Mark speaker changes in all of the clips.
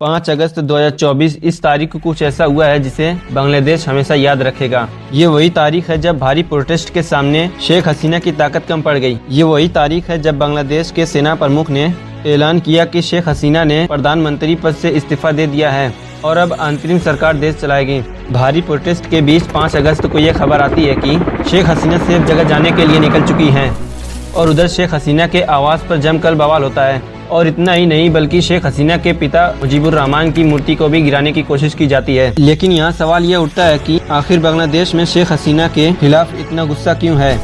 Speaker 1: 5 अगस्त 2024 इस तारीख को कुछ ऐसा हुआ है जिसे बांग्लादेश हमेशा याद रखेगा। ये वही तारीख है जब भारी प्रोटेस्ट के सामने शेख हसीना की ताकत कम पड़ गई। ये वही तारीख है जब बांग्लादेश के सेना प्रमुख ने ऐलान किया कि शेख हसीना ने प्रधानमंत्री पद से इस्तीफा दे दिया है और अब अंतरिम सरकार देश चलाएगी। भारी प्रोटेस्ट के बीच 5 अगस्त को यह खबर आती है कि शेख हसीना सेफ जगह जाने के लिए निकल चुकी हैं और उधर शेख हसीना के आवास पर जमकर बवाल होता है। और इतना ही नहीं बल्कि शेख हसीना के पिता मुजीबुर रहमान की मूर्ति को भी गिराने की कोशिश की जाती है। लेकिन यहाँ सवाल यह उठता है कि आखिर बांग्लादेश में शेख हसीना के खिलाफ इतना गुस्सा क्यों है।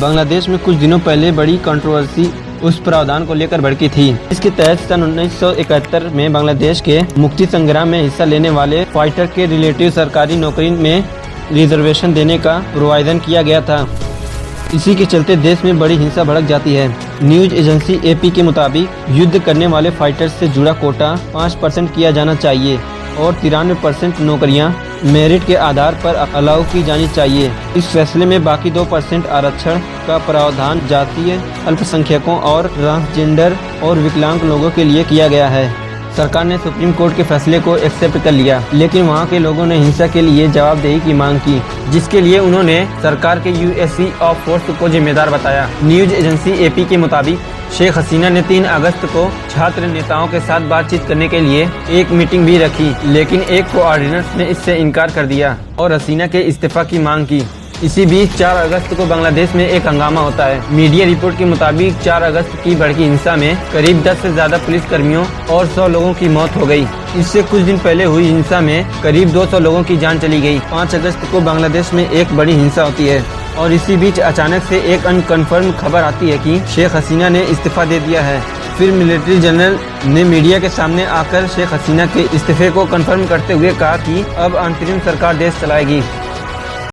Speaker 1: बांग्लादेश में कुछ दिनों पहले बड़ी कंट्रोवर्सी उस प्रावधान को लेकर भड़की थी। इसके तहत सन 1971 में बांग्लादेश के मुक्ति संग्राम में हिस्सा लेने वाले फाइटर के रिलेटिव सरकारी नौकरी में रिजर्वेशन देने का प्रोविजन किया गया था। इसी के चलते देश में बड़ी हिंसा भड़क जाती है। न्यूज एजेंसी एपी के मुताबिक युद्ध करने वाले फाइटर्स से जुड़ा कोटा 5% किया जाना चाहिए और 93% नौकरियां मेरिट के आधार पर अलाउ की जानी चाहिए। इस फैसले में बाकी 2% आरक्षण का प्रावधान जातीय अल्पसंख्यकों और ट्रांसजेंडर और विकलांग लोगों के लिए किया गया है। सरकार ने सुप्रीम कोर्ट के फैसले को एक्सेप्ट कर लिया, लेकिन वहां के लोगों ने हिंसा के लिए जवाबदेही की मांग की, जिसके लिए उन्होंने सरकार के यूएससी ऑफ फोर्स को जिम्मेदार बताया। न्यूज एजेंसी एपी के मुताबिक शेख हसीना ने 3 अगस्त को छात्र नेताओं के साथ बातचीत करने के लिए एक मीटिंग भी रखी, लेकिन एक कोऑर्डिनेटर्स ने इससे इनकार कर दिया और हसीना के इस्तीफा की मांग की। इसी बीच 4 अगस्त को बांग्लादेश में एक हंगामा होता है। मीडिया रिपोर्ट के मुताबिक 4 अगस्त की भड़की हिंसा में करीब 10 से ज्यादा पुलिस कर्मियों और 100 लोगों की मौत हो गई। इससे कुछ दिन पहले हुई हिंसा में करीब 200 लोगों की जान चली गई। 5 अगस्त को बांग्लादेश में एक बड़ी हिंसा होती है और इसी बीच अचानक से एक अनकन्फर्म खबर आती है कि शेख हसीना ने इस्तीफा दे दिया है। फिर मिलिट्री जनरल ने मीडिया के सामने आकर शेख हसीना के इस्तीफे को कंफर्म करते हुए कहा कि अब अंतरिम सरकार देश चलाएगी।